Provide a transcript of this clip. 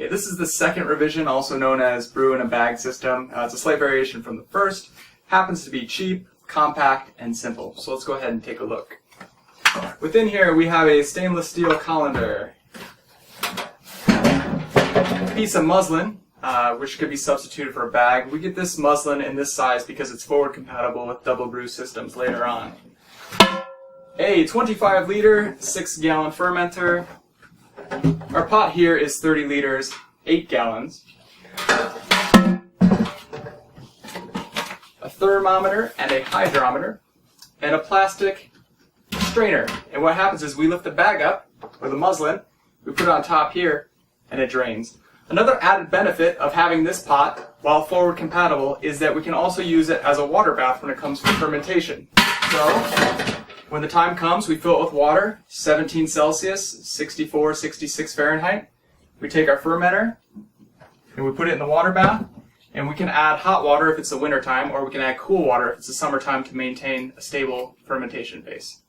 Okay, this is the second revision, also known as brew in a bag system. It's a slight variation from the first. Happens to be cheap, compact, and simple. So let's go ahead and take a look. Within here we have a stainless steel colander, a piece of muslin, which could be substituted for a bag. We get this muslin in this size because it's forward compatible with double brew systems later on. A 25-liter, 6-gallon fermenter. Our pot here is 30 liters, 8 gallons. A thermometer and a hydrometer, and a plastic strainer. And what happens is we lift the bag up with a muslin, we put it on top here, and it drains. Another added benefit of having this pot, while forward compatible, is that we can also use it as a water bath when it comes to fermentation. So, when the time comes, we fill it with water, 17 Celsius, 64, 66 Fahrenheit. We take our fermenter, and we put it in the water bath, and we can add hot water if it's the winter time, or we can add cool water if it's the summertime to maintain a stable fermentation pace.